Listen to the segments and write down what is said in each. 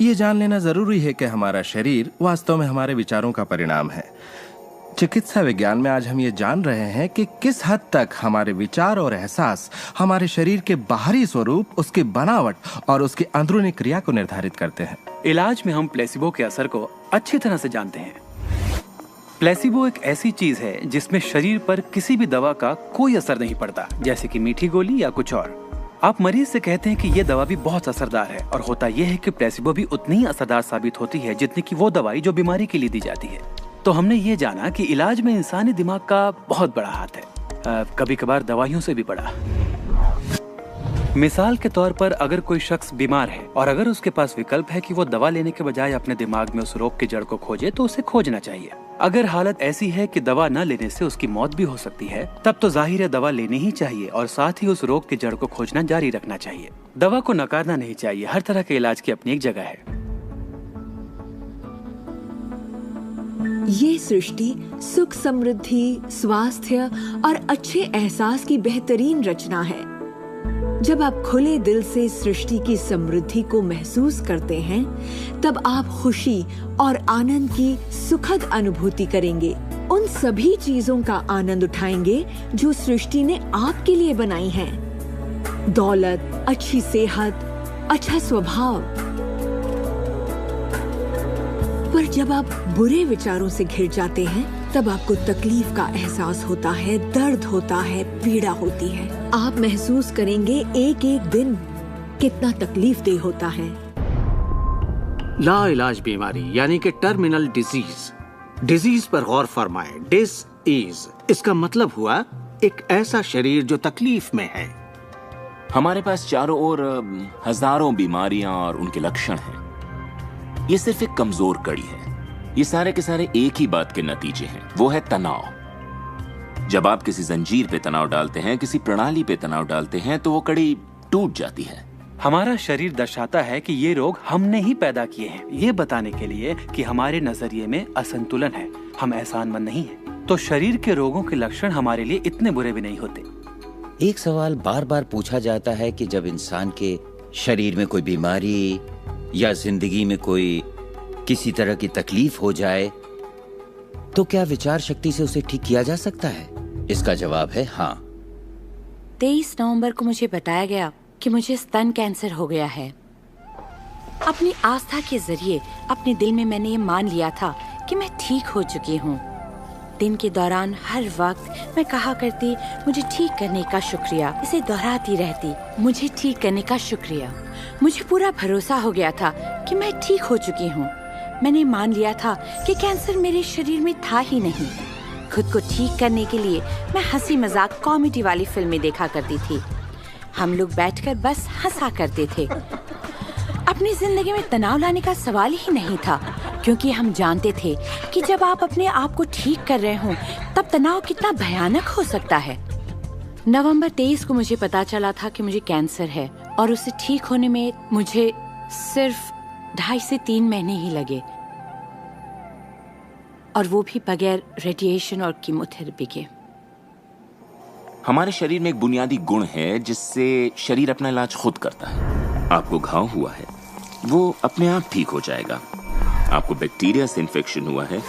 ये जान लेना जरूरी है कि हमारा शरीर वास्तव में हमारे विचारों का परिणाम है। चिकित्सा विज्ञान में आज हम ये जान रहे हैं कि किस हद तक हमारे विचार और एहसास हमारे शरीर के बाहरी स्वरूप, उसकी बनावट और उसकी अंदरूनी क्रिया को निर्धारित करते हैं। इलाज में हम प्लेसिबो के असर को अच्छी तरह से जानते हैं। प्लेसिबो एक ऐसी चीज है जिसमें शरीर पर किसी भी दवा का कोई असर नहीं पड़ता, जैसे कि मीठी गोली या कुछ और। आप मरीज से कहते हैं कि ये दवा भी बहुत असरदार है, और होता यह है कि प्लेसिबो भी उतनी ही असरदार साबित होती है जितनी कि वो दवाई जो बीमारी के लिए दी जाती है। तो हमने ये जाना कि इलाज में इंसानी दिमाग का बहुत बड़ा हाथ है, कभी कभार दवाइयों से भी बड़ा। मिसाल के तौर पर अगर कोई शख्स बीमार है और अगर उसके पास विकल्प है कि वो दवा लेने के बजाय अपने दिमाग में उस रोग की जड़ को खोजे, तो उसे खोजना चाहिए। अगर हालत ऐसी है कि दवा न लेने से उसकी मौत भी हो सकती है, तब तो जाहिर है दवा लेनी ही चाहिए और साथ ही उस रोग की जड़ को खोजना जारी रखना चाहिए। दवा को नकारना नहीं चाहिए। हर तरह के इलाज की अपनी एक जगह है। ये सृष्टि सुख, समृद्धि, स्वास्थ्य और अच्छे एहसास की बेहतरीन रचना है। जब आप खुले दिल से सृष्टि की समृद्धि को महसूस करते हैं, तब आप खुशी और आनंद की सुखद अनुभूति करेंगे। उन सभी चीजों का आनंद उठाएंगे जो सृष्टि ने आपके लिए बनाई हैं। दौलत, अच्छी सेहत, अच्छा स्वभाव। पर जब आप बुरे विचारों से घिर जाते हैं, तब आपको तकलीफ का एहसास होता है, दर्द होता है, पीड़ा होती है। आप महसूस करेंगे एक एक दिन कितना तकलीफदेह होता है। लाइलाज बीमारी यानी कि टर्मिनल डिजीज पर गौर फरमाएं। डिस इसका मतलब हुआ एक ऐसा शरीर जो तकलीफ में है। हमारे पास चारों ओर हजारों बीमारियां और उनके लक्षण हैं। ये सिर्फ एक कमजोर कड़ी है। ये सारे के सारे एक ही बात के नतीजे हैं, वो है तनाव। जब आप किसी जंजीर पे तनाव डालते हैं, किसी प्रणाली पे तनाव डालते हैं, तो वो कड़ी टूट जाती है। हमारा शरीर दर्शाता है कि ये रोग हमने ही पैदा किए हैं, ये बताने के लिए कि हमारे नजरिए में असंतुलन है, हम एहसानमंद नहीं हैं। तो शरीर के रोगों के लक्षण हमारे लिए इतने बुरे भी नहीं होते। एक सवाल बार बार पूछा जाता है कि जब इंसान के शरीर में कोई बीमारी या जिंदगी में कोई किसी तरह की तकलीफ हो जाए, तो क्या विचार शक्ति से उसे ठीक किया जा सकता है? इसका जवाब है हाँ। 23 नवंबर को मुझे बताया गया कि मुझे स्तन कैंसर हो गया है। अपनी आस्था के जरिए अपने दिल में मैंने ये मान लिया था कि मैं ठीक हो चुकी हूँ। दिन के दौरान हर वक्त मैं कहा करती, मुझे ठीक करने का शुक्रिया। इसे दोहराती रहती, मुझे ठीक करने का शुक्रिया। मुझे पूरा भरोसा हो गया था कि मैं ठीक हो चुकी हूँ। मैंने मान लिया था कि कैंसर मेरे शरीर में था ही नहीं। खुद को ठीक करने के लिए मैं हंसी मजाक कॉमेडी वाली फिल्में देखा करती थी। हम लोग बैठकर बस हंसा करते थे। अपनी जिंदगी में तनाव लाने का सवाल ही नहीं था, क्योंकि हम जानते थे कि जब आप अपने आप को ठीक कर रहे हों, तब तनाव कितना भयानक हो सकता है। नवंबर 23 को मुझे पता चला था कि मुझे कैंसर है, और उसे ठीक होने में मुझे सिर्फ 2.5 से 3 महीने ही लगे, और वो भी बगैर रेडिएशन और कीमोथेरेपी के। हमारे शरीर में एक बुनियादी गुण है जिससे शरीर अपना इलाज खुद करता है। आपको घाव हुआ है, वो अपने आप ठीक हो जाएगा। आपको बैक्टीरिया से इन्फेक्शन हुआ है,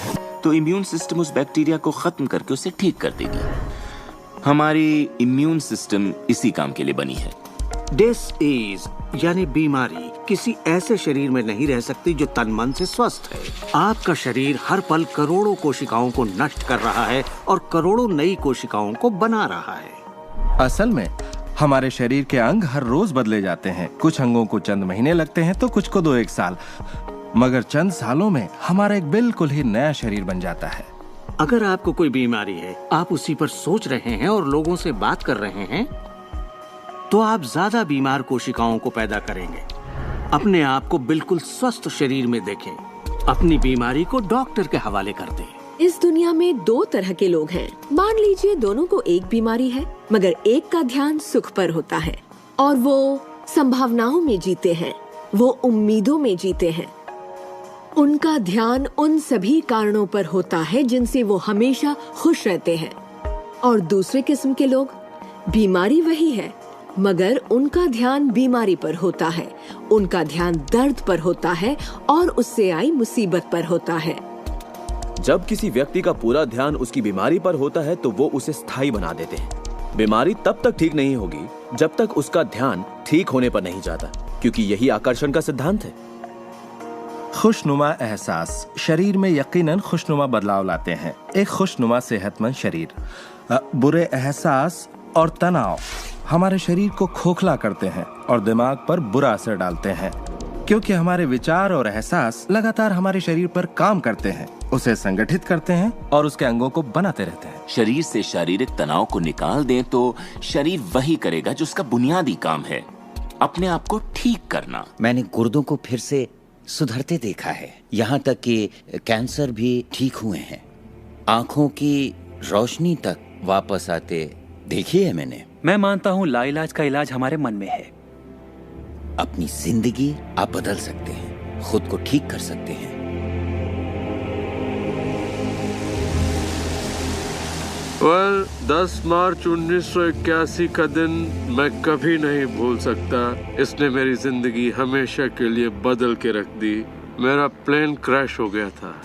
तो इम्यून सिस्टम उस बैक्टीरिया को खत्म करके उसे ठीक कर देगी। हमारी इम्यून सिस्टम इसी काम के लिए बनी है। डिसीज यानी बीमारी किसी ऐसे शरीर में नहीं रह सकती जो तन मन से स्वस्थ है। आपका शरीर हर पल करोड़ों कोशिकाओं को नष्ट कर रहा है और करोड़ों नई कोशिकाओं को बना रहा है। असल में हमारे शरीर के अंग हर रोज बदले जाते हैं। कुछ अंगों को चंद महीने लगते हैं तो कुछ को 2-1 साल, मगर चंद सालों में हमारा एक बिल्कुल ही नया शरीर बन जाता है। अगर आपको कोई बीमारी है, आप उसी पर सोच रहे हैं और लोगों से बात कर रहे हैं, तो आप ज्यादा बीमार कोशिकाओं को पैदा करेंगे। अपने आप को बिल्कुल स्वस्थ शरीर में देखें। अपनी बीमारी को डॉक्टर के हवाले कर दें। इस दुनिया में 2 तरह के लोग हैं। मान लीजिए दोनों को एक बीमारी है, मगर एक का ध्यान सुख पर होता है और वो संभावनाओं में जीते हैं, वो उम्मीदों में जीते हैं। उनका ध्यान उन सभी कारणों पर होता है जिनसे वो हमेशा खुश रहते हैं। और दूसरे किस्म के लोग, बीमारी वही है मगर उनका ध्यान बीमारी पर होता है, उनका ध्यान दर्द पर होता है और उससे आई मुसीबत पर होता है। जब किसी व्यक्ति का पूरा ध्यान उसकी बीमारी पर होता है तो वो उसे स्थायी बना देते हैं। बीमारी तब तक ठीक नहीं होगी जब तक उसका ध्यान ठीक होने पर नहीं जाता, क्योंकि यही आकर्षण का सिद्धांत है। खुशनुमा एहसास शरीर में यकीनन खुशनुमा बदलाव लाते हैं। एक खुशनुमा सेहतमंद शरीर। बुरे एहसास और तनाव हमारे शरीर को खोखला करते हैं और दिमाग पर बुरा असर डालते हैं, क्योंकि हमारे विचार और एहसास लगातार हमारे शरीर पर काम करते हैं, उसे संगठित करते हैं और उसके अंगों को बनाते रहते हैं। शरीर से शारीरिक तनाव को निकाल दें तो शरीर वही करेगा जो उसका बुनियादी काम है, अपने आप को ठीक करना। मैंने गुर्दों को फिर से सुधरते देखा है, यहाँ तक कि कैंसर भी ठीक हुए हैं। आंखों की रोशनी तक वापस आते देखी है मैंने। मैं मानता हूँ लाइलाज का इलाज हमारे मन में है। अपनी जिंदगी आप बदल सकते हैं, खुद को ठीक कर सकते हैं। well, 10 मार्च 1981 का दिन मैं कभी नहीं भूल सकता। इसने मेरी जिंदगी हमेशा के लिए बदल के रख दी। मेरा प्लेन क्रैश हो गया था।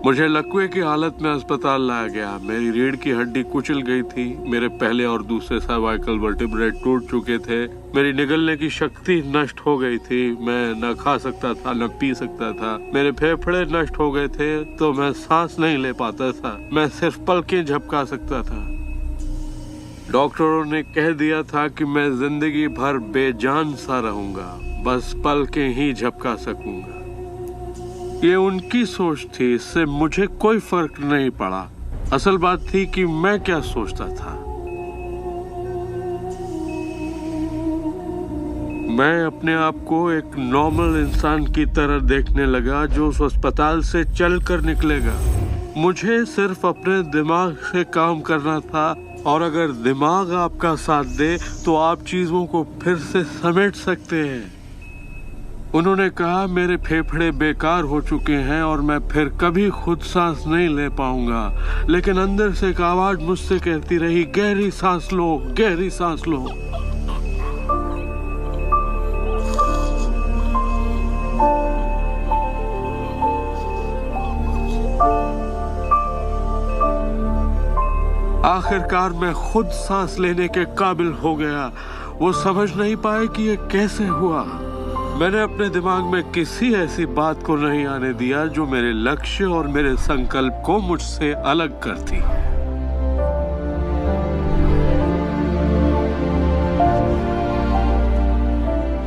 मुझे लकवे की हालत में अस्पताल लाया गया। मेरी रीढ़ की हड्डी कुचल गई थी। मेरे पहले और दूसरे सर्वाइकल वर्टिब्रे टूट चुके थे। मेरी निगलने की शक्ति नष्ट हो गई थी। मैं न खा सकता था न पी सकता था। मेरे फेफड़े नष्ट हो गए थे तो मैं सांस नहीं ले पाता था। मैं सिर्फ पलकें झपका सकता था। डॉक्टरों ने कह दिया था कि मैं जिंदगी भर बेजान सा रहूंगा, बस पलकें ही झपका सकूंगा। ये उनकी सोच थी, इससे मुझे कोई फर्क नहीं पड़ा। असल बात थी कि मैं क्या सोचता था। मैं अपने आप को एक नॉर्मल इंसान की तरह देखने लगा जो उस अस्पताल से चलकर निकलेगा। मुझे सिर्फ अपने दिमाग से काम करना था, और अगर दिमाग आपका साथ दे तो आप चीजों को फिर से समेट सकते हैं। उन्होंने कहा मेरे फेफड़े बेकार हो चुके हैं और मैं फिर कभी खुद सांस नहीं ले पाऊंगा, लेकिन अंदर से एक आवाज मुझसे कहती रही, गहरी सांस लो, गहरी सांस लो। आखिरकार मैं खुद सांस लेने के काबिल हो गया। वो समझ नहीं पाए कि ये कैसे हुआ। मैंने अपने दिमाग में किसी ऐसी बात को नहीं आने दिया जो मेरे लक्ष्य और मेरे संकल्प को मुझसे अलग करती।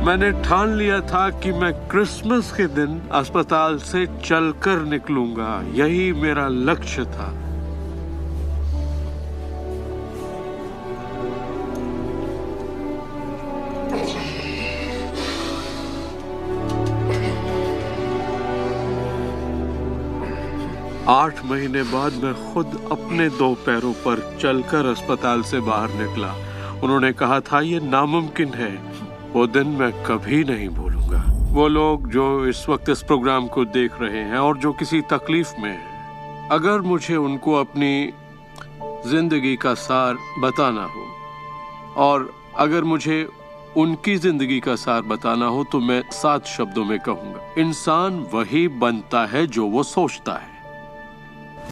मैंने ठान लिया था कि मैं क्रिसमस के दिन अस्पताल से चलकर निकलूंगा। यही मेरा लक्ष्य था। आठ महीने बाद मैं खुद अपने 2 पैरों पर चलकर अस्पताल से बाहर निकला। उन्होंने कहा था ये नामुमकिन है। वो दिन मैं कभी नहीं भूलूंगा। वो लोग जो इस वक्त इस प्रोग्राम को देख रहे हैं और जो किसी तकलीफ में हैं, अगर मुझे उनको अपनी जिंदगी का सार बताना हो और अगर मुझे उनकी जिंदगी का सार बताना हो तो मैं 7 शब्दों में कहूंगा, इंसान वही बनता है जो वो सोचता है।